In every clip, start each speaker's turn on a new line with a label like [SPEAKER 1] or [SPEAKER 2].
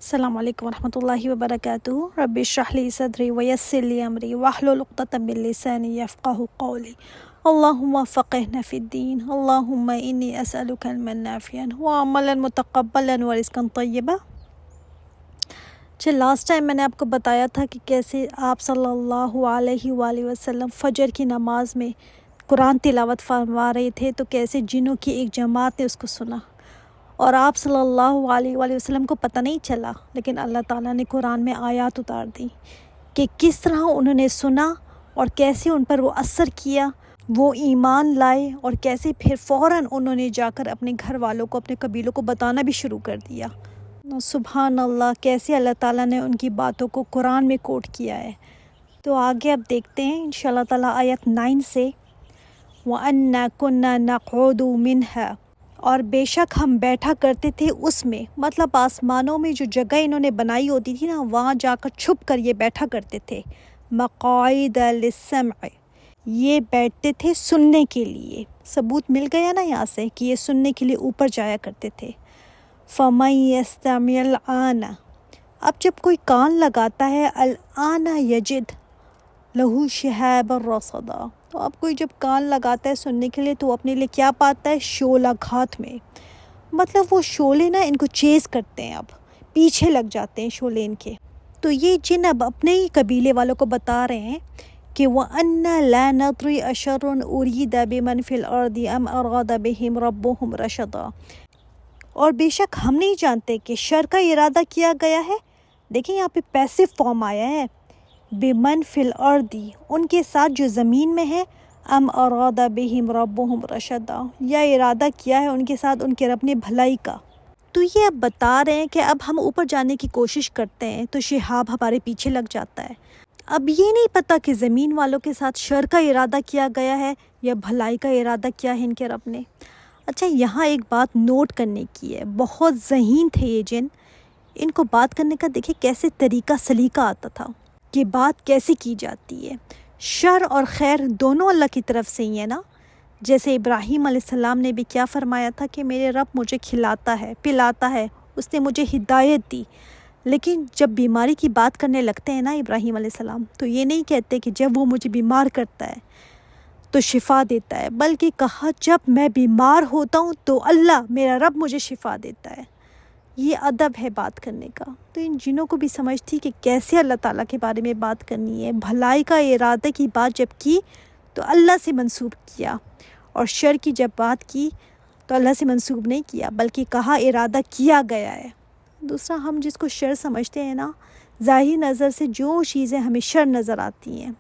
[SPEAKER 1] السلام علیکم ورحمۃ اللہ وبرکاتہ۔ رب اشرح لی صدری ویسر لی امری واحلل عقدۃ من لسانی یفقہوا قولی۔ اللہم فقہنا فی الدین، اللہم انی اسألک علما نافعا وعملا متقبلا ورزقا طیبا۔ لاسٹ ٹائم میں نے آپ کو بتایا تھا کہ کیسے آپ صلی اللہ علیہ وآلہ وسلم فجر کی نماز میں قرآن تلاوت فرما رہے تھے، تو کیسے جنوں کی ایک جماعت نے اس کو سنا اور آپ صلی اللہ علیہ وآلہ وسلم کو پتہ نہیں چلا، لیکن اللہ تعالیٰ نے قرآن میں آیات اتار دی کہ کس طرح انہوں نے سنا اور کیسے ان پر وہ اثر کیا، وہ ایمان لائے اور کیسے پھر فوراً انہوں نے جا کر اپنے گھر والوں کو، اپنے قبیلوں کو بتانا بھی شروع کر دیا۔ سبحان اللہ، کیسے اللہ تعالیٰ نے ان کی باتوں کو قرآن میں کوٹ کیا ہے۔ تو آگے اب دیکھتے ہیں انشاءاللہ تعالیٰ آیت 9 سے، وَأَنَّا كُنَّا نَقْعُدُ مِنْهَا، اور بے شک ہم بیٹھا کرتے تھے اس میں، مطلب آسمانوں میں جو جگہ انہوں نے بنائی ہوتی تھی نا، وہاں جا کر چھپ کر یہ بیٹھا کرتے تھے۔ مقاعد للسمع، یہ بیٹھتے تھے سننے کے لیے، ثبوت مل گیا نا یہاں سے کہ یہ سننے کے لیے اوپر جایا کرتے تھے۔ فَمَن يَسْتَمِعِ الْآنَ، اب جب کوئی کان لگاتا ہے، الآن یجد لہو شہاب الرصدا، تو اب کوئی جب کان لگاتا ہے سننے کے لیے تو وہ اپنے لیے کیا پاتا ہے؟ شعلہ گھات میں، مطلب وہ شعلے نا ان کو چیز کرتے ہیں، اب پیچھے لگ جاتے ہیں شعلے ان کے۔ تو یہ جن اب اپنے ہی قبیلے والوں کو بتا رہے ہیں کہ وَأَنَّا لَا نَدْرِي أَشَرٌ أُرِيدَ بِمَنْ فِي الْأَرْضِ أَمْ أَرَادَ بِهِمْ رَبُّهُمْ رَشَدًا، اور بے شک ہم نہیں جانتے کہ شر کا ارادہ کیا گیا ہے۔ دیکھیں یہاں پہ پیسو فارم آیا ہے، بِمَنْ فِي الْأَرْضِ، ان کے ساتھ جو زمین میں ہے، ام اراد بہم ربهم رشدا، یا ارادہ کیا ہے ان کے ساتھ ان کے رب نے بھلائی کا۔ تو یہ اب بتا رہے ہیں کہ اب ہم اوپر جانے کی کوشش کرتے ہیں تو شہاب ہمارے پیچھے لگ جاتا ہے۔ اب یہ نہیں پتہ کہ زمین والوں کے ساتھ شر کا ارادہ کیا گیا ہے یا بھلائی کا ارادہ کیا ہے ان کے رب نے۔ اچھا، یہاں ایک بات نوٹ کرنے کی ہے، بہت ذہین تھے یہ جن، ان کو بات کرنے کا دیکھیں کیسے طریقہ سلیقہ آتا تھا کہ بات کیسے کی جاتی ہے۔ شر اور خیر دونوں اللہ کی طرف سے ہی ہے نا، جیسے ابراہیم علیہ السلام نے بھی کیا فرمایا تھا کہ میرے رب مجھے کھلاتا ہے، پلاتا ہے، اس نے مجھے ہدایت دی، لیکن جب بیماری کی بات کرنے لگتے ہیں نا ابراہیم علیہ السلام، تو یہ نہیں کہتے کہ جب وہ مجھے بیمار کرتا ہے تو شفا دیتا ہے، بلکہ کہا جب میں بیمار ہوتا ہوں تو اللہ میرا رب مجھے شفا دیتا ہے۔ یہ ادب ہے بات کرنے کا۔ تو ان جنوں کو بھی سمجھ تھی کہ کیسے اللہ تعالیٰ کے بارے میں بات کرنی ہے۔ بھلائی کا ارادہ کی بات جب کی تو اللہ سے منسوب کیا، اور شر کی جب بات کی تو اللہ سے منسوب نہیں کیا، بلکہ کہا ارادہ کیا گیا ہے۔ دوسرا، ہم جس کو شر سمجھتے ہیں نا، ظاہری نظر سے جو چیزیں ہمیں شر نظر آتی ہیں،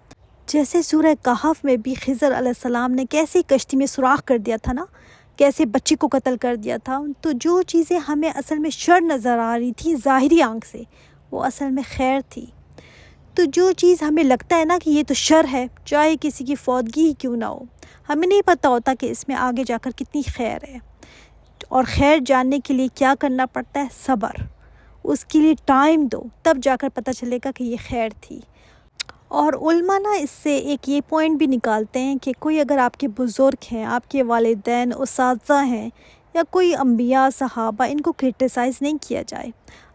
[SPEAKER 1] جیسے سورہ کہف میں بھی خضر علیہ السلام نے کیسے کشتی میں سوراخ کر دیا تھا نا، کیسے بچے کو قتل کر دیا تھا، تو جو چیزیں ہمیں اصل میں شر نظر آ رہی تھی ظاہری آنکھ سے، وہ اصل میں خیر تھی۔ تو جو چیز ہمیں لگتا ہے نا کہ یہ تو شر ہے، چاہے کسی کی فوتگی ہی کیوں نہ ہو، ہمیں نہیں پتہ ہوتا کہ اس میں آگے جا کر کتنی خیر ہے۔ اور خیر جاننے کے لیے کیا کرنا پڑتا ہے؟ صبر، اس کے لیے ٹائم دو، تب جا کر پتہ چلے گا کہ یہ خیر تھی۔ اور علماء نا اس سے ایک یہ پوائنٹ بھی نکالتے ہیں کہ کوئی اگر آپ کے بزرگ ہیں، آپ کے والدین، اساتذہ ہیں، یا کوئی انبیاء، صحابہ، ان کو کرٹیسائز نہیں کیا جائے۔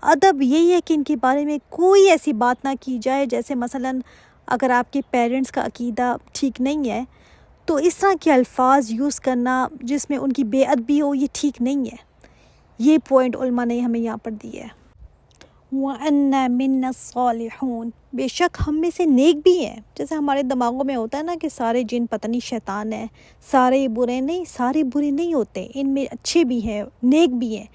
[SPEAKER 1] ادب یہی ہے کہ ان کے بارے میں کوئی ایسی بات نہ کی جائے، جیسے مثلاً اگر آپ کے پیرنٹس کا عقیدہ ٹھیک نہیں ہے تو اس طرح کے الفاظ یوز کرنا جس میں ان کی بے ادبی ہو، یہ ٹھیک نہیں ہے۔ یہ پوائنٹ علماء نے ہمیں یہاں پر دی ہے۔ وَأَنَّا مِنَّا الصَّالِحُونَ، بے شک ہم میں سے نیک بھی ہیں۔ جیسے ہمارے دماغوں میں ہوتا ہے نا کہ سارے جن پتہ نہیں شیطان ہیں، سارے برے نہیں، سارے برے نہیں ہوتے، ان میں اچھے بھی ہیں، نیک بھی ہیں،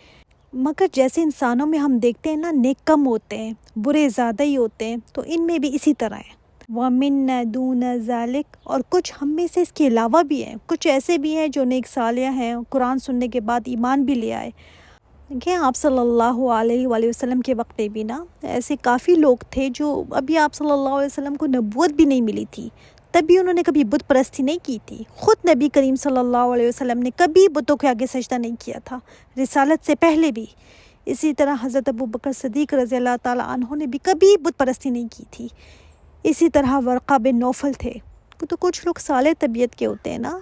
[SPEAKER 1] مگر جیسے انسانوں میں ہم دیکھتے ہیں نا نیک کم ہوتے ہیں، برے زیادہ ہی ہوتے ہیں، تو ان میں بھی اسی طرح ہیں۔ وَمِنَّا دُونَ ذَلِكَ، اور کچھ ہم میں سے اس کے علاوہ بھی ہیں، کچھ ایسے بھی ہیں جو نیک صالح ہیں، قرآن سننے کے بعد ایمان بھی لے آئے۔ دیکھیں آپ صلی اللہ علیہ وآلہ وسلم کے وقت میں بھی نا ایسے کافی لوگ تھے جو ابھی آپ صلی اللہ علیہ وسلم کو نبوت بھی نہیں ملی تھی، تب بھی انہوں نے کبھی بت پرستی نہیں کی تھی۔ خود نبی کریم صلی اللہ علیہ وسلم نے کبھی بتوں کے آگے سجدہ نہیں کیا تھا، رسالت سے پہلے بھی۔ اسی طرح حضرت ابوبکر صدیق رضی اللہ تعالیٰ عنہ نے بھی کبھی بت پرستی نہیں کی تھی۔ اسی طرح ورقہ بن نوفل تھے۔ تو کچھ لوگ صالح طبیعت کے ہوتے ہیں نا،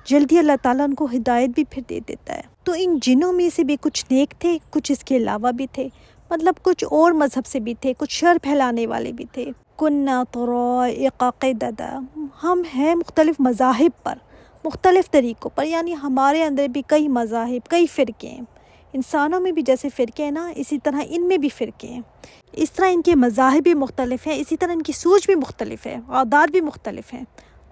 [SPEAKER 1] جلدی اللہ تعالیٰ ان کو ہدایت بھی پھر دے دیتا ہے۔ تو ان جنوں میں سے بھی کچھ نیک تھے، کچھ اس کے علاوہ بھی تھے، مطلب کچھ اور مذہب سے بھی تھے، کچھ شر پھیلانے والے بھی تھے۔ کنّا طرائق قددا، ہم ہیں مختلف مذاہب پر، مختلف طریقوں پر، یعنی ہمارے اندر بھی کئی مذاہب، کئی فرقے ہیں۔ انسانوں میں بھی جیسے فرقے ہیں نا، اسی طرح ان میں بھی فرقے ہیں۔ اس طرح ان کے مذاہب بھی مختلف ہیں، اسی طرح ان کی سوچ بھی مختلف ہے، عادات بھی مختلف ہیں۔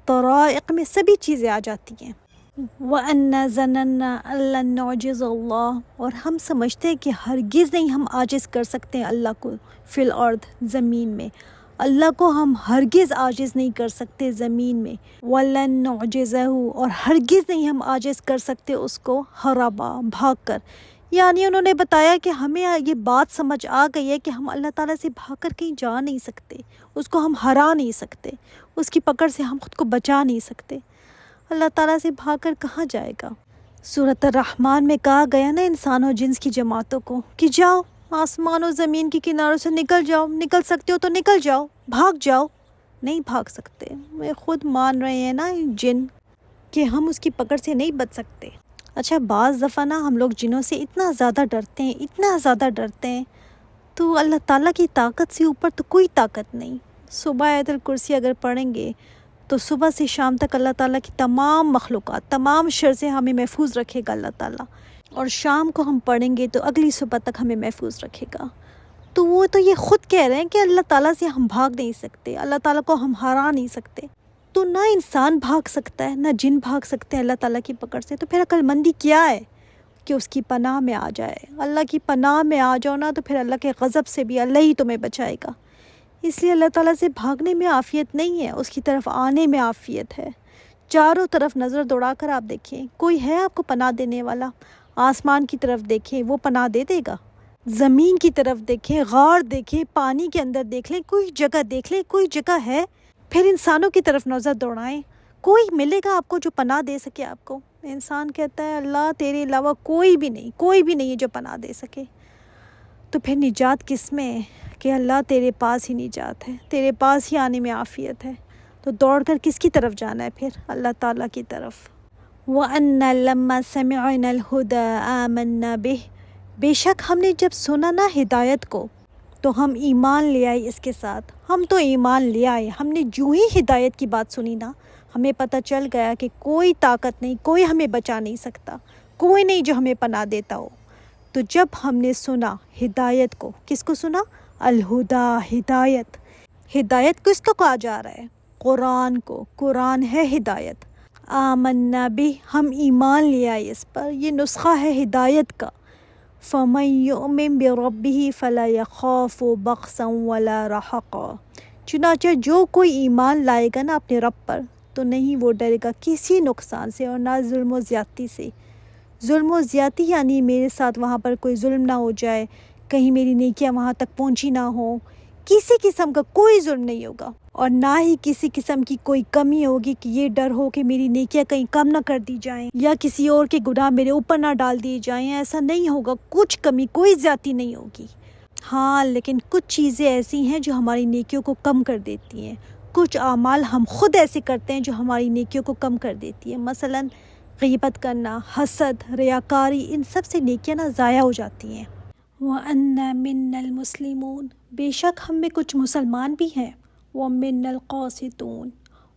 [SPEAKER 1] طرائق میں سبھی چیزیں آ جاتی ہیں۔ وَأَنَّا ظَنَنَّا أَن لَّن نُعْجِزَ اللَّهَ، اور ہم سمجھتے ہیں کہ ہرگز نہیں ہم عاجز کر سکتے ہیں اللہ کو فی الارض، زمین میں۔ اللہ کو ہم ہرگز عاجز نہیں کر سکتے زمین میں۔ وَلَن نُعْجِزَهُ، اور ہرگز نہیں ہم عاجز کر سکتے اس کو ہربا، بھاگ کر۔ یعنی انہوں نے بتایا کہ ہمیں یہ بات سمجھ آ گئی ہے کہ ہم اللہ تعالیٰ سے بھاگ کر کہیں جا نہیں سکتے، اس کو ہم ہرا نہیں سکتے، اس کی پکڑ سے ہم خود کو بچا نہیں سکتے۔ اللہ تعالیٰ سے بھاگ کر کہاں جائے گا؟ سورۃ الرحمن میں کہا گیا نا انسان و جنس کی جماعتوں کو کہ جاؤ آسمان و زمین کے کناروں سے نکل جاؤ، نکل سکتے ہو تو نکل جاؤ، بھاگ جاؤ۔ نہیں بھاگ سکتے، وہ خود مان رہے ہیں نا جن کہ ہم اس کی پکڑ سے نہیں بچ سکتے۔ اچھا بعض دفعہ نا ہم لوگ جنوں سے اتنا زیادہ ڈرتے ہیں، اتنا زیادہ ڈرتے ہیں، تو اللہ تعالیٰ کی طاقت سے اوپر تو کوئی طاقت نہیں۔ صبح آیت الکرسی اگر پڑھیں گے تو صبح سے شام تک اللہ تعالیٰ کی تمام مخلوقات، تمام شر سے ہمیں محفوظ رکھے گا اللہ تعالیٰ، اور شام کو ہم پڑھیں گے تو اگلی صبح تک ہمیں محفوظ رکھے گا۔ تو وہ تو یہ خود کہہ رہے ہیں کہ اللہ تعالیٰ سے ہم بھاگ نہیں سکتے، اللہ تعالیٰ کو ہم ہرا نہیں سکتے۔ تو نہ انسان بھاگ سکتا ہے، نہ جن بھاگ سکتے ہیں اللہ تعالیٰ کی پکڑ سے۔ تو پھر عقل مندی کیا ہے کہ اس کی پناہ میں آ جائے؟ اللہ کی پناہ میں آ جاؤ نا تو پھر اللہ کے غضب سے بھی اللہ ہی تمہیں بچائے گا۔ اس لیے اللہ تعالیٰ سے بھاگنے میں عافیت نہیں ہے، اس کی طرف آنے میں عافیت ہے۔ چاروں طرف نظر دوڑا کر آپ دیکھیں، کوئی ہے آپ کو پناہ دینے والا؟ آسمان کی طرف دیکھیں، وہ پناہ دے دے گا۔ زمین کی طرف دیکھیں، غار دیکھیں، پانی کے اندر دیکھ لیں، کوئی جگہ دیکھ لیں، کوئی جگہ ہے؟ پھر انسانوں کی طرف نظر دوڑائیں، کوئی ملے گا آپ کو جو پناہ دے سکے آپ کو؟ انسان کہتا ہے اللہ تیرے علاوہ کوئی بھی نہیں، کوئی بھی نہیں ہے جو پناہ دے سکے۔ تو پھر نجات کس میں ہے کہ اللہ تیرے پاس ہی نجات ہے، تیرے پاس ہی آنے میں عافیت ہے۔ تو دوڑ کر کس کی طرف جانا ہے پھر؟ اللہ تعالیٰ کی طرف۔ وَأَنَّا لَمَّا سَمِعْنَا الْهُدَىٰ آمَنَّا بِهِ، بے شک ہم نے جب سنا نا ہدایت کو تو ہم ایمان لے آئے اس کے ساتھ۔ ہم تو ایمان لے آئے، ہم نے جو ہی ہدایت کی بات سنی نا، ہمیں پتہ چل گیا کہ کوئی طاقت نہیں، کوئی ہمیں بچا نہیں سکتا، کوئی نہیں جو ہمیں پناہ دیتا ہو۔ تو جب ہم نے سنا ہدایت کو، کس کو سنا؟ الہدا، ہدایت۔ ہدایت کس کو کہا جا رہا ہے؟ قرآن کو، قرآن ہے ہدایت۔ آمنا بھی، ہم ایمان لے آئے اس پر، یہ نسخہ ہے ہدایت کا۔ فَمَن يُؤْمِن بِرَبِّهِ فَلَا يَخَافُ بَخْسًا وَلَا رَهَقًا، چنانچہ جو کوئی ایمان لائے گا نا اپنے رب پر تو نہیں وہ ڈرے گا کسی نقصان سے اور نہ ظلم و زیادتی سے۔ ظلم و زیادتی یعنی میرے ساتھ وہاں پر کوئی ظلم نہ ہو جائے، کہیں میری نیکیاں وہاں تک پہنچی نہ ہو، کسی قسم کا کوئی ظلم نہیں ہوگا، اور نہ ہی کسی قسم کی کوئی کمی ہوگی کہ یہ ڈر ہو کہ میری نیکیاں کہیں کم نہ کر دی جائیں یا کسی اور کے گناہ میرے اوپر نہ ڈال دیے جائیں۔ ایسا نہیں ہوگا، کچھ کمی، کوئی زیادتی نہیں ہوگی۔ ہاں لیکن کچھ چیزیں ایسی ہیں جو ہماری نیکیوں کو کم کر دیتی ہیں، کچھ اعمال ہم خود ایسے کرتے ہیں جو ہماری نیکیوں کو کم کر دیتی ہیں، مثلاً غیبت کرنا، حسد، ریاکاری، ان سب سے نیکیاں نہ ضائع ہو جاتی ہیں۔ وَأَنَّا مِنَّا الْمُسْلِمُونَ، بے شک ہم میں کچھ مسلمان بھی ہیں، وَمِنَّا الْقَاسِطُونَ،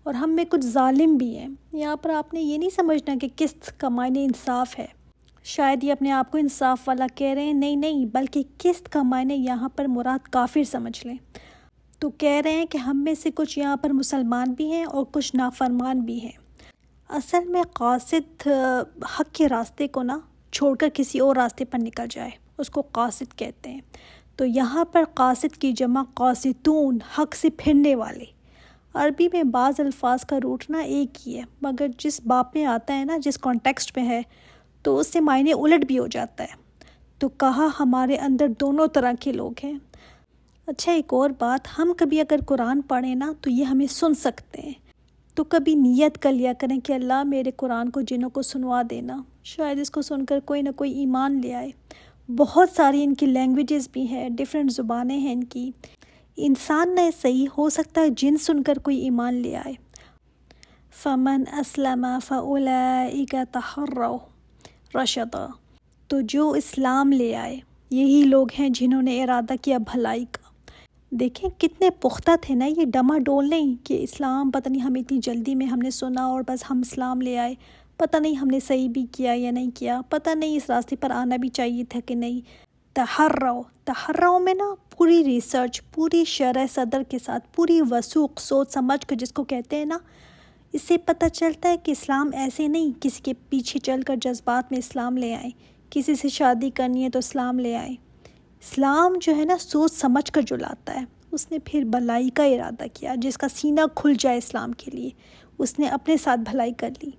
[SPEAKER 1] اور ہم میں کچھ ظالم بھی ہیں۔ یہاں پر آپ نے یہ نہیں سمجھنا کہ قسط کا معنی انصاف ہے، شاید یہ اپنے آپ کو انصاف والا کہہ رہے ہیں، نہیں، بلکہ قسط کا معنی یہاں پر مراد کافر سمجھ لیں۔ تو کہہ رہے ہیں کہ ہم میں سے کچھ یہاں پر مسلمان بھی ہیں اور کچھ نافرمان بھی ہیں۔ اصل میں قاصد حق کے راستے کو نہ چھوڑ کر کسی اور راستے پر نکل جائے، اس کو قاصد کہتے ہیں۔ تو یہاں پر قاصد کی جمع قاصدون، حق سے پھرنے والے۔ عربی میں بعض الفاظ کا روٹ نا ایک ہی ہے، مگر جس باب میں آتا ہے نا، جس کانٹیکسٹ میں ہے تو اس سے معنی الٹ بھی ہو جاتا ہے۔ تو کہا ہمارے اندر دونوں طرح کے لوگ ہیں۔ اچھا ایک اور بات، ہم کبھی اگر قرآن پڑھیں نا تو یہ ہمیں سن سکتے ہیں، تو کبھی نیت کر لیا کریں کہ اللہ میرے قرآن کو جنوں کو سنوا دینا، شاید اس کو سن کر کوئی نہ کوئی ایمان لے آئے۔ بہت ساری ان کی لینگویجز بھی ہیں، ڈیفرنٹ زبانیں ہیں ان کی، انسان نہ صحیح ہو سکتا ہے جن سن کر کوئی ایمان لے آئے۔ فَمَنْ أَسْلَمَ فَأُولَئِكَ تَحَرَّوْا رَشَدًا، تو جو اسلام لے آئے یہی لوگ ہیں جنہوں نے ارادہ کیا بھلائی کا۔ دیکھیں کتنے پختہ تھے نا، یہ ڈما ڈول نہیں کہ اسلام پتہ نہیں ہم اتنی جلدی میں ہم نے سنا اور بس ہم اسلام لے آئے، پتہ نہیں ہم نے صحیح بھی کیا یا نہیں کیا، پتہ نہیں اس راستے پر آنا بھی چاہیے تھا کہ نہیں۔ تحرّو میں نا پوری ریسرچ، پوری شرح صدر کے ساتھ، پوری وثوق سوچ سمجھ کر جس کو کہتے ہیں نا، اس سے پتہ چلتا ہے کہ اسلام ایسے نہیں کسی کے پیچھے چل کر جذبات میں اسلام لے آئیں، کسی سے شادی کرنی ہے تو اسلام لے آئیں۔ اسلام جو ہے نا سوچ سمجھ کر جو لاتا ہے، اس نے پھر بھلائی کا ارادہ کیا، جس کا سینہ کھل جائے اسلام کے لیے، اس نے اپنے ساتھ بھلائی کر لی،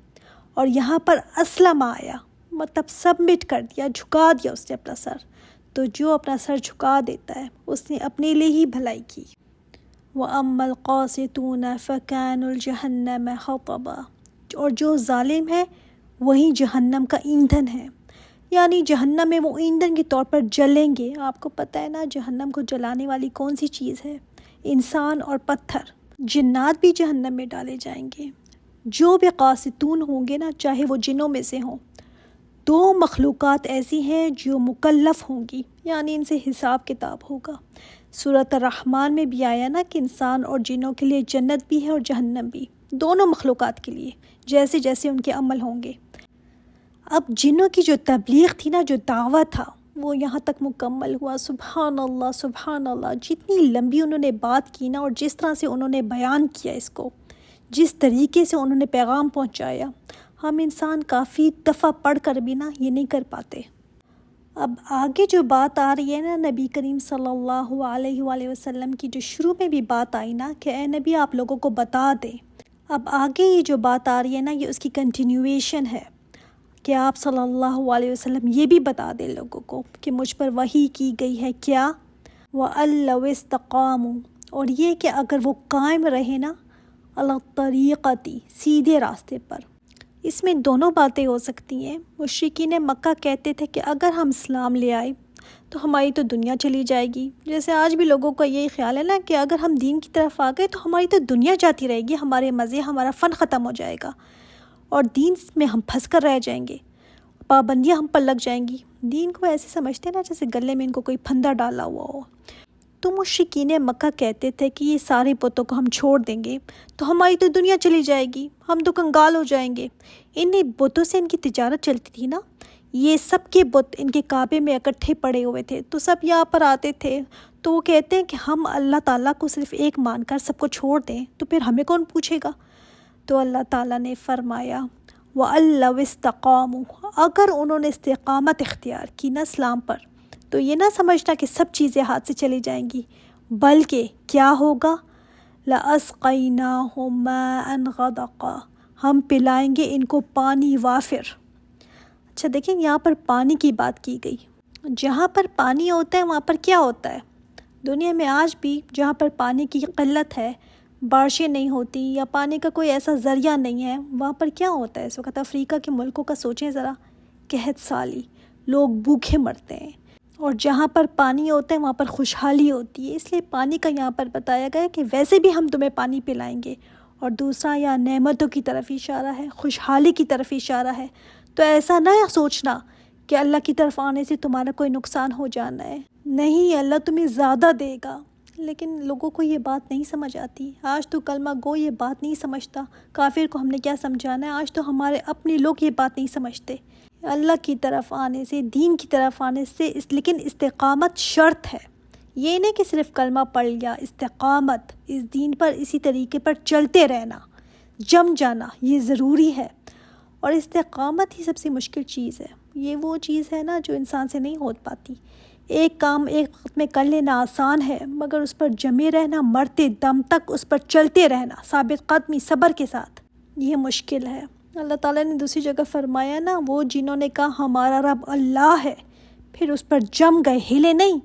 [SPEAKER 1] اور یہاں پر اسلم آیا، مطلب سبمٹ کر دیا، جھکا دیا اس نے اپنا سر۔ تو جو اپنا سر جھکا دیتا ہے اس نے اپنے لیے ہی بھلائی کی۔ وَأَمَّا الْقَاسِطُونَ فَكَانُوا لِجَهَنَّمَ حَطَبًا، اور جو ظالم ہے وہی جہنم کا ایندھن ہے، یعنی جہنم میں وہ ایندھن کے طور پر جلیں گے۔ آپ کو پتہ ہے نا جہنم کو جلانے والی کون سی چیز ہے؟ انسان اور پتھر۔ جنات بھی جہنم میں ڈالے جائیں گے، جو بھی قاسطون ہوں گے نا، چاہے وہ جنوں میں سے ہوں۔ دو مخلوقات ایسی ہیں جو مکلف ہوں گی، یعنی ان سے حساب کتاب ہوگا۔ سورۃ الرحمن میں بھی آیا نا کہ انسان اور جنوں کے لیے جنت بھی ہے اور جہنم بھی، دونوں مخلوقات کے لیے، جیسے جیسے ان کے عمل ہوں گے۔ اب جنوں کی جو تبلیغ تھی نا، جو دعوت تھا، وہ یہاں تک مکمل ہوا۔ سبحان اللہ سبحان اللہ، جتنی لمبی انہوں نے بات کی نا، اور جس طرح سے انہوں نے بیان کیا اس کو، جس طریقے سے انہوں نے پیغام پہنچایا، ہم انسان کافی دفعہ پڑھ کر بھی نا یہ نہیں کر پاتے۔ اب آگے جو بات آ رہی ہے نا نبی کریم صلی اللہ علیہ وآلہ وسلم کی، جو شروع میں بھی بات آئی نا کہ اے نبی آپ لوگوں کو بتا دیں، اب آگے یہ جو بات آ رہی ہے نا، یہ اس کی کنٹینیویشن ہے کہ آپ صلی اللہ علیہ وسلم یہ بھی بتا دیں لوگوں کو کہ مجھ پر وحی کی گئی ہے کیا، وَأَن لَوْ اسْتَقَامُوا، اور یہ کہ اگر وہ قائم رہے نا علی الطریقۃ، سیدھے راستے پر۔ اس میں دونوں باتیں ہو سکتی ہیں۔ مشرکین مکہ کہتے تھے کہ اگر ہم اسلام لے آئے تو ہماری تو دنیا چلی جائے گی، جیسے آج بھی لوگوں کا یہی خیال ہے نا کہ اگر ہم دین کی طرف آ گئے تو ہماری تو دنیا جاتی رہے گی، ہمارے مزے، ہمارا فن ختم ہو جائے گا، اور دین میں ہم پھنس کر رہ جائیں گے، پابندیاں ہم پر لگ جائیں گی۔ دین کو ایسے سمجھتے ہیں نا جیسے گلے میں ان کو کوئی پھندا ڈالا ہوا ہو۔ تو مشرکین مکہ کہتے تھے کہ یہ سارے بتوں کو ہم چھوڑ دیں گے تو ہماری تو دنیا چلی جائے گی، ہم تو کنگال ہو جائیں گے۔ انہیں بتوں سے ان کی تجارت چلتی تھی نا، یہ سب کے بت ان کے کعبے میں اکٹھے پڑے ہوئے تھے، تو سب یہاں پر آتے تھے، تو وہ کہتے ہیں کہ ہم اللہ تعالیٰ کو صرف ایک مان کر سب کو چھوڑ دیں تو پھر ہمیں کون پوچھے گا؟ تو اللہ تعالیٰ نے فرمایا وَأَن لَوْ اسْتَقَامُوا، اگر انہوں نے استقامت اختیار کی نا اسلام پر، تو یہ نہ سمجھنا کہ سب چیزیں ہاتھ سے چلی جائیں گی، بلکہ کیا ہوگا؟ لَأَسْقَيْنَاهُم مَاءً غَدَقًا، ہم پلائیں گے ان کو پانی وافر۔ اچھا دیکھیں یہاں پر پانی کی بات کی گئی، جہاں پر پانی ہوتا ہے وہاں پر کیا ہوتا ہے؟ دنیا میں آج بھی جہاں پر پانی کی قلت ہے، بارشیں نہیں ہوتی یا پانی کا کوئی ایسا ذریعہ نہیں ہے، وہاں پر کیا ہوتا ہے؟ اس وقت افریقہ کے ملکوں کا سوچیں ذرا، قحط سالی، لوگ بھوکے مرتے ہیں، اور جہاں پر پانی ہوتا ہے وہاں پر خوشحالی ہوتی ہے۔ اس لیے پانی کا یہاں پر بتایا گیا کہ ویسے بھی ہم تمہیں پانی پلائیں گے، اور دوسرا یہاں نعمتوں کی طرف اشارہ ہے، خوشحالی کی طرف اشارہ ہے۔ تو ایسا نہ سوچنا کہ اللہ کی طرف آنے سے تمہارا کوئی نقصان ہو جانا ہے، نہیں، اللہ تمہیں زیادہ دے گا۔ لیکن لوگوں کو یہ بات نہیں سمجھ آتی۔ آج تو کلمہ گو یہ بات نہیں سمجھتا، کافر کو ہم نے کیا سمجھانا ہے؟ آج تو ہمارے اپنے لوگ یہ بات نہیں سمجھتے۔ اللہ کی طرف آنے سے، دین کی طرف آنے سے، لیکن استقامت شرط ہے، یہ نہیں کہ صرف کلمہ پڑھ لیا، استقامت، اس دین پر اسی طریقے پر چلتے رہنا، جم جانا، یہ ضروری ہے۔ اور استقامت ہی سب سے مشکل چیز ہے، یہ وہ چیز ہے نا جو انسان سے نہیں ہو پاتی۔ ایک کام ایک وقت میں کر لینا آسان ہے، مگر اس پر جمے رہنا، مرتے دم تک اس پر چلتے رہنا، ثابت قدمی، صبر کے ساتھ، یہ مشکل ہے۔ اللہ تعالیٰ نے دوسری جگہ فرمایا نا، وہ جنہوں نے کہا ہمارا رب اللہ ہے، پھر اس پر جم گئے، ہلے نہیں۔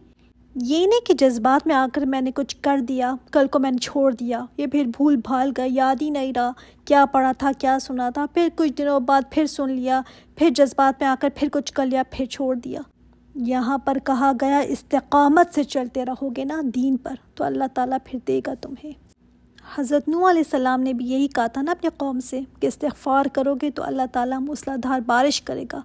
[SPEAKER 1] یہ نہیں کہ جذبات میں آ کر میں نے کچھ کر دیا، کل کو میں نے چھوڑ دیا، یہ پھر بھول بھال گئے، یاد ہی نہیں رہا کیا پڑھا تھا، کیا سنا تھا، پھر کچھ دنوں بعد پھر سن لیا، پھر جذبات میں آ کر پھر کچھ کر لیا، پھر چھوڑ دیا۔ یہاں پر کہا گیا استقامت سے چلتے رہو گے نا دین پر، تو اللہ تعالیٰ پھر دے گا تمہیں۔ حضرت نوح علیہ السلام نے بھی یہی کہا تھا نا اپنے قوم سے کہ استغفار کرو گے تو اللہ تعالیٰ موسلا دھار بارش کرے گا۔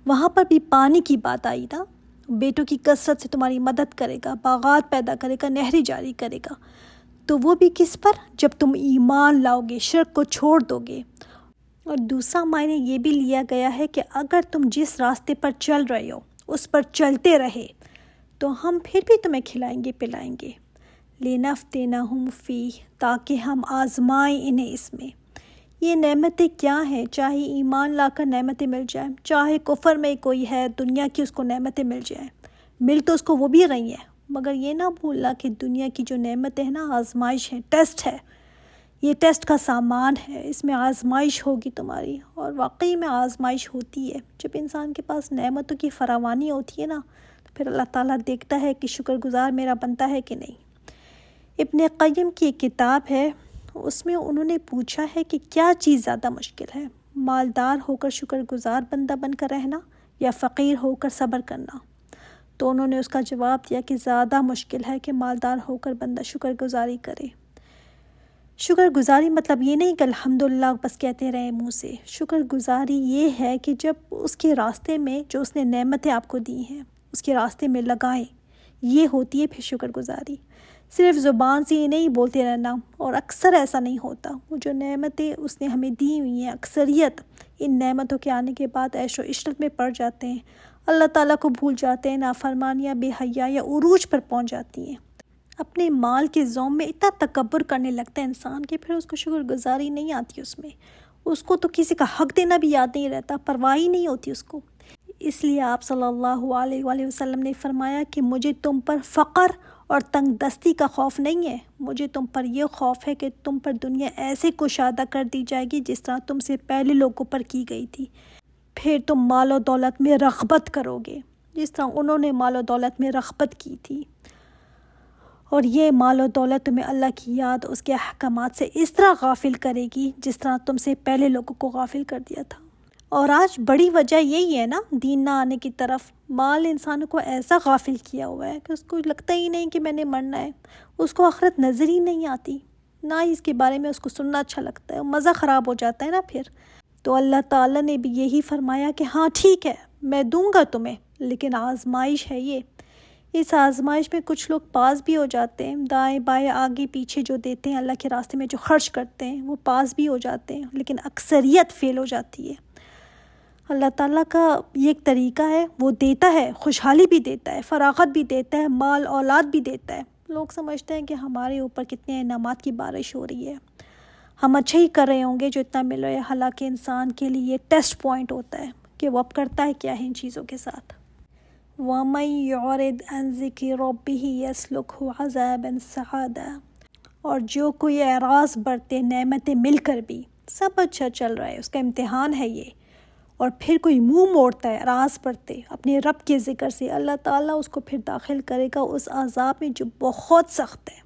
[SPEAKER 1] وہاں پر بھی پانی کی بات آئی نا، بیٹوں کی کثرت سے تمہاری مدد کرے گا، باغات پیدا کرے گا، نہریں جاری کرے گا، تو وہ بھی کس پر؟ جب تم ایمان لاؤ گے، شرک کو چھوڑ دو گے۔ اور دوسرا معنی یہ بھی لیا گیا ہے کہ اگر تم جس راستے پر چل رہے ہو اس پر چلتے رہے تو ہم پھر بھی تمہیں کھلائیں گے پلائیں گے، لِنَفْتِنَهُمْ فِيهِ، تاکہ ہم آزمائیں انہیں اس میں۔ یہ نعمتیں کیا ہیں؟ چاہے ایمان لا کر نعمتیں مل جائیں، چاہے کفر میں کوئی ہے دنیا کی اس کو نعمتیں مل جائیں، مل تو اس کو وہ بھی رہی ہیں، مگر یہ نہ بھولنا کہ دنیا کی جو نعمتیں ہیں نا آزمائش ہے، ٹیسٹ ہے، یہ ٹیسٹ کا سامان ہے، اس میں آزمائش ہوگی تمہاری۔ اور واقعی میں آزمائش ہوتی ہے جب انسان کے پاس نعمتوں کی فراوانی ہوتی ہے نا، تو پھر اللہ تعالیٰ دیکھتا ہے کہ شکر گزار میرا بنتا ہے کہ نہیں۔ ابن قیم کی ایک کتاب ہے، اس میں انہوں نے پوچھا ہے کہ کیا چیز زیادہ مشکل ہے، مالدار ہو کر شکر گزار بندہ بن کر رہنا یا فقیر ہو کر صبر کرنا؟ تو انہوں نے اس کا جواب دیا کہ زیادہ مشکل ہے کہ مالدار ہو کر بندہ شکر گزاری کرے۔ شکر گزاری مطلب یہ نہیں کہ الحمدللہ بس کہتے رہے منہ سے، شکر گزاری یہ ہے کہ جب اس کے راستے میں جو اس نے نعمتیں آپ کو دی ہیں اس کے راستے میں لگائیں، یہ ہوتی ہے پھر شکر گزاری۔ صرف زبان سے یہ نہیں بولتے رہنا، اور اکثر ایسا نہیں ہوتا۔ وہ جو نعمتیں اس نے ہمیں دی ہوئی ہیں، اکثریت ان نعمتوں کے آنے کے بعد عیش و عشرت میں پڑ جاتے ہیں، اللہ تعالیٰ کو بھول جاتے ہیں، نافرمانیاں بے حیا یا عروج پر پہنچ جاتی ہیں، اپنے مال کے ذوم میں اتنا تکبر کرنے لگتا ہے انسان کہ پھر اس کو شکر گزاری نہیں آتی، اس کو تو کسی کا حق دینا بھی یاد نہیں رہتا، پرواہ ہی نہیں ہوتی اس کو۔ اس لیے آپ صلی اللہ علیہ وآلہ وسلم نے فرمایا کہ مجھے تم پر فقر اور تنگ دستی کا خوف نہیں ہے، مجھے تم پر یہ خوف ہے کہ تم پر دنیا ایسے کشادہ کر دی جائے گی جس طرح تم سے پہلے لوگوں پر کی گئی تھی، پھر تم مال و دولت میں رغبت کرو گے جس طرح انہوں نے مال و دولت میں رغبت کی تھی، اور یہ مال و دولت تمہیں اللہ کی یاد، اس کے احکامات سے اس طرح غافل کرے گی جس طرح تم سے پہلے لوگوں کو غافل کر دیا تھا۔ اور آج بڑی وجہ یہی ہے نا دین نہ آنے کی طرف، مال انسانوں کو ایسا غافل کیا ہوا ہے کہ اس کو لگتا ہی نہیں کہ میں نے مرنا ہے، اس کو آخرت نظر ہی نہیں آتی، نہ ہی اس کے بارے میں اس کو سننا اچھا لگتا ہے، مزہ خراب ہو جاتا ہے نا پھر۔ تو اللہ تعالیٰ نے بھی یہی فرمایا کہ ہاں ٹھیک ہے میں دوں گا تمہیں، لیکن آزمائش ہے یہ، اس آزمائش میں کچھ لوگ پاس بھی ہو جاتے ہیں، دائیں بائیں آگے پیچھے جو دیتے ہیں اللہ کے راستے میں جو خرچ کرتے ہیں وہ پاس بھی ہو جاتے ہیں، لیکن اکثریت فیل ہو جاتی ہے۔ اللہ تعالیٰ کا یہ ایک طریقہ ہے، وہ دیتا ہے، خوشحالی بھی دیتا ہے، فراغت بھی دیتا ہے، مال اولاد بھی دیتا ہے۔ لوگ سمجھتے ہیں کہ ہمارے اوپر کتنے انعامات کی بارش ہو رہی ہے، ہم اچھے ہی کر رہے ہوں گے جو اتنا مل رہا ہے، حالانکہ انسان کے لیے یہ ٹیسٹ پوائنٹ ہوتا ہے کہ وہ اب کرتا ہے کیا ہے ان چیزوں کے ساتھ۔ وَمَن يُعْرِضْ عَن ذِكْرِ رَبِّهِ يَسْلُكْهُ عَذَابًا صَعَدًا، اور جو کوئی اعراض برتے نعمتیں مل کر بھی، سب اچھا چل رہا ہے، اس کا امتحان ہے یہ، اور پھر کوئی منہ موڑتا ہے اعراض برتے اپنے رب کے ذکر سے، اللہ تعالیٰ اس کو پھر داخل کرے گا اس عذاب میں جو بہت سخت ہے۔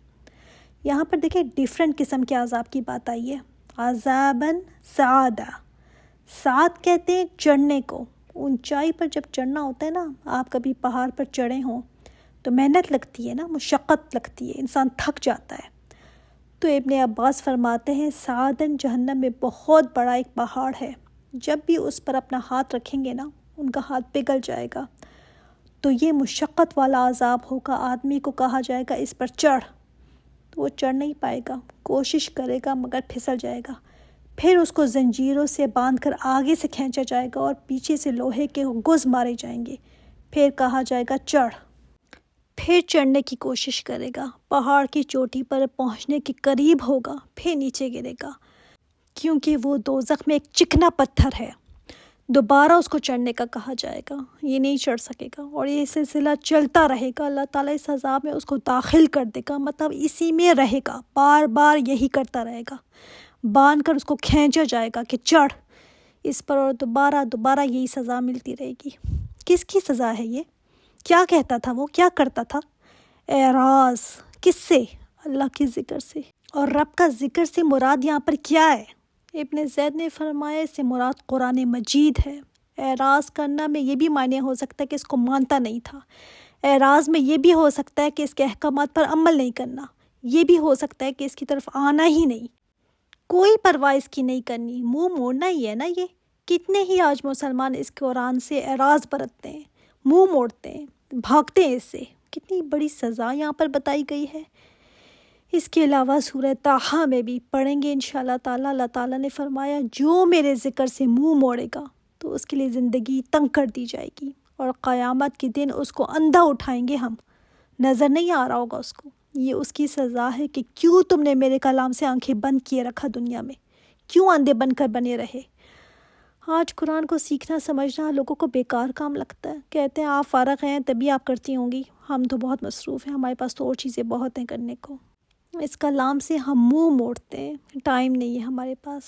[SPEAKER 1] یہاں پر دیکھیں ڈیفرنٹ قسم کے عذاب کی بات آئی ہے، عذابًا صعدا، صعد کہتے ہیں چڑھنے کو، اونچائی پر جب چڑھنا ہوتا ہے نا، آپ کبھی پہاڑ پر چڑھے ہوں تو محنت لگتی ہے نا، مشقت لگتی ہے، انسان تھک جاتا ہے۔ تو ابن عباس فرماتے ہیں صعداً جہنم میں بہت بڑا ایک پہاڑ ہے، جب بھی اس پر اپنا ہاتھ رکھیں گے نا ان کا ہاتھ پگھل جائے گا، تو یہ مشقت والا عذاب ہوگا، آدمی کو کہا جائے گا اس پر چڑھ، تو وہ چڑھ نہیں پائے گا، کوشش کرے گا مگر پھسل جائے گا، پھر اس کو زنجیروں سے باندھ کر آگے سے کھینچا جائے گا اور پیچھے سے لوہے کے گز مارے جائیں گے، پھر کہا جائے گا چڑھ، پھر چڑھنے کی کوشش کرے گا، پہاڑ کی چوٹی پر پہنچنے کے قریب ہوگا، پھر نیچے گرے گا، کیونکہ وہ دوزخ میں ایک چکنا پتھر ہے، دوبارہ اس کو چڑھنے کا کہا جائے گا، یہ نہیں چڑھ سکے گا، اور یہ سلسلہ چلتا رہے گا، اللہ تعالیٰ اس عذاب میں اس کو داخل کر دے گا، مطلب اسی میں رہے گا، بار بار یہی کرتا رہے گا، باندھ کر اس کو کھینچا جائے گا کہ چڑھ اس پر، اور دوبارہ یہی سزا ملتی رہے گی۔ کس کی سزا ہے یہ؟ کیا کہتا تھا وہ، کیا کرتا تھا؟ اعراض، کس سے؟ اللہ کے ذکر سے، اور رب کا ذکر سے مراد یہاں پر کیا ہے؟ ابن زید نے فرمایا اس سے مراد قرآن مجید ہے۔ اعراض کرنا میں یہ بھی معنی ہو سکتا ہے کہ اس کو مانتا نہیں تھا، اعراض میں یہ بھی ہو سکتا ہے کہ اس کے احکامات پر عمل نہیں کرنا، یہ بھی ہو سکتا ہے کہ اس کی طرف آنا ہی نہیں، کوئی پرواہ اس کی نہیں کرنی، منہ موڑنا ہی ہے نا۔ یہ کتنے ہی آج مسلمان اس قرآن سے اعراض برتتے ہیں، منہ موڑتے ہیں، بھاگتے ہیں اس سے. کتنی بڑی سزا یہاں پر بتائی گئی ہے. اس کے علاوہ سورہ طٰہٰ میں بھی پڑھیں گے انشاءاللہ تعالیٰ. اللہ تعالیٰ نے فرمایا جو میرے ذکر سے منہ موڑے گا تو اس کے لیے زندگی تنگ کر دی جائے گی، اور قیامت کے دن اس کو اندھا اٹھائیں گے ہم. نظر نہیں آ رہا ہوگا اس کو. یہ اس کی سزا ہے کہ کیوں تم نے میرے کلام سے آنکھیں بند کیے رکھا دنیا میں، کیوں اندھے بن کر بنے رہے. آج قرآن کو سیکھنا سمجھنا لوگوں کو بیکار کام لگتا ہے. کہتے ہیں آپ فارغ ہیں تبھی آپ کرتی ہوں گی، ہم تو بہت مصروف ہیں، ہمارے پاس تو اور چیزیں بہت ہیں کرنے کو. اس کلام سے ہم منہ موڑتے ہیں، ٹائم نہیں ہے ہمارے پاس.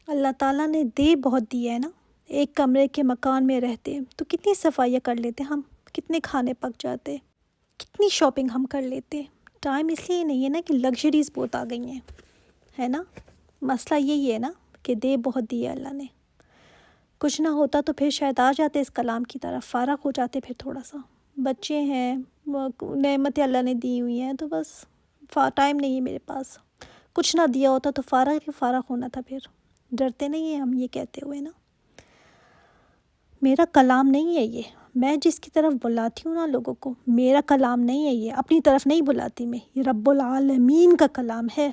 [SPEAKER 1] اللہ تعالیٰ نے دے بہت دیا ہے نا. ایک کمرے کے مکان میں رہتے تو کتنی صفائیاں کر لیتے ہم، کتنے کھانے پک جاتے، کتنی شاپنگ ہم کر لیتے. ٹائم اس لیے نہیں ہے نا کہ لگژریز بہت آ گئی ہیں، ہے نا. مسئلہ یہی ہے نا کہ دے بہت دی ہے اللہ نے. کچھ نہ ہوتا تو پھر شاید آ جاتے اس کلام کی طرف، فارغ ہو جاتے. پھر تھوڑا سا بچے ہیں، نعمتیں اللہ نے دی ہوئی ہیں، تو بس ٹائم نہیں ہے میرے پاس. کچھ نہ دیا ہوتا تو فارغ ہونا تھا. پھر ڈرتے نہیں ہیں ہم یہ کہتے ہوئے نا. میرا کلام نہیں ہے یہ، میں جس کی طرف بلاتی ہوں نا لوگوں کو، میرا کلام نہیں ہے یہ، اپنی طرف نہیں بلاتی میں، یہ رب العالمین کا کلام ہے.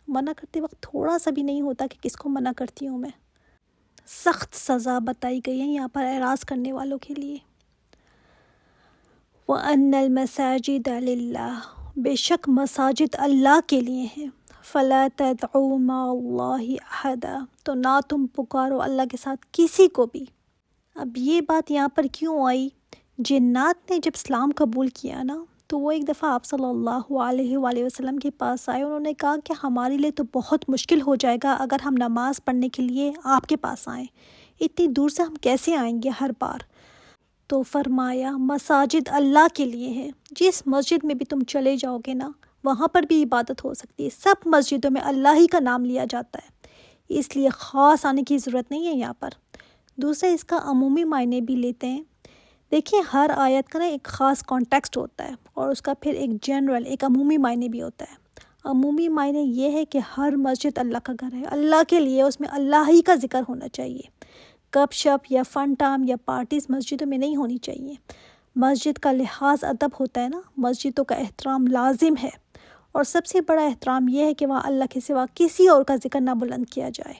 [SPEAKER 1] منع کرتے وقت تھوڑا سا بھی نہیں ہوتا کہ کس کو منع کرتی ہوں میں. سخت سزا بتائی گئی ہے یہاں پر اعراض کرنے والوں کے لیے. وَأَنَّ الْمَسَاجِدَ لِلَّهِ، بے شک مساجد اللہ کے لیے ہیں. فَلَا تَدْعُوا مَعَ اللَّهِ أَحَدًا، تو نہ تم پکارو اللہ کے ساتھ کسی کو بھی. اب یہ بات یہاں پر کیوں آئی؟ جنات نے جب اسلام قبول کیا نا تو وہ ایک دفعہ آپ صلی اللہ علیہ وآلہ وسلم کے پاس آئے. انہوں نے کہا کہ ہمارے لیے تو بہت مشکل ہو جائے گا اگر ہم نماز پڑھنے کے لیے آپ کے پاس آئیں. اتنی دور سے ہم کیسے آئیں گے ہر بار؟ تو فرمایا مساجد اللہ کے لیے ہے. جس مسجد میں بھی تم چلے جاؤ گے نا وہاں پر بھی عبادت ہو سکتی ہے. سب مسجدوں میں اللہ ہی کا نام لیا جاتا ہے، اس لیے خاص آنے کی ضرورت نہیں ہے یہاں پر. دوسرا اس کا عمومی معنی بھی لیتے ہیں. دیکھیں ہر آیت کا نا ایک خاص کانٹیکسٹ ہوتا ہے اور اس کا پھر ایک جنرل ایک عمومی معنی بھی ہوتا ہے. عمومی معنی یہ ہے کہ ہر مسجد اللہ کا گھر ہے، اللہ کے لیے، اس میں اللہ ہی کا ذکر ہونا چاہیے. گپ شپ یا فن ٹام یا پارٹیز مسجدوں میں نہیں ہونی چاہیے. مسجد کا لحاظ ادب ہوتا ہے نا، مسجدوں کا احترام لازم ہے. اور سب سے بڑا احترام یہ ہے کہ وہاں اللہ کے سوا کسی اور کا ذکر نہ بلند کیا جائے.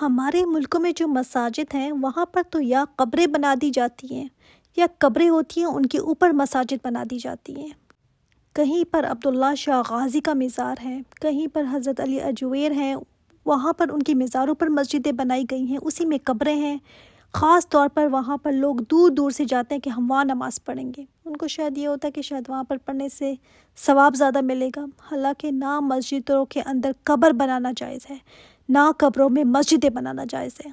[SPEAKER 1] ہمارے ملکوں میں جو مساجد ہیں وہاں پر تو یا قبریں بنا دی جاتی ہیں یا قبریں ہوتی ہیں ان کے اوپر مساجد بنا دی جاتی ہیں. کہیں پر عبداللہ شاہ غازی کا مزار ہے، کہیں پر حضرت علی اجویر ہیں، وہاں پر ان کی مزاروں پر مسجدیں بنائی گئی ہیں، اسی میں قبریں ہیں. خاص طور پر وہاں پر لوگ دور دور سے جاتے ہیں کہ ہم وہاں نماز پڑھیں گے. ان کو شاید یہ ہوتا ہے کہ شاید وہاں پر پڑھنے سے ثواب زیادہ ملے گا. حالانکہ نہ مسجدوں کے اندر قبر بنانا جائز ہے، نہ قبروں میں مسجدیں بنانا جائز ہے.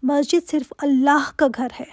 [SPEAKER 1] مسجد صرف اللہ کا گھر ہے.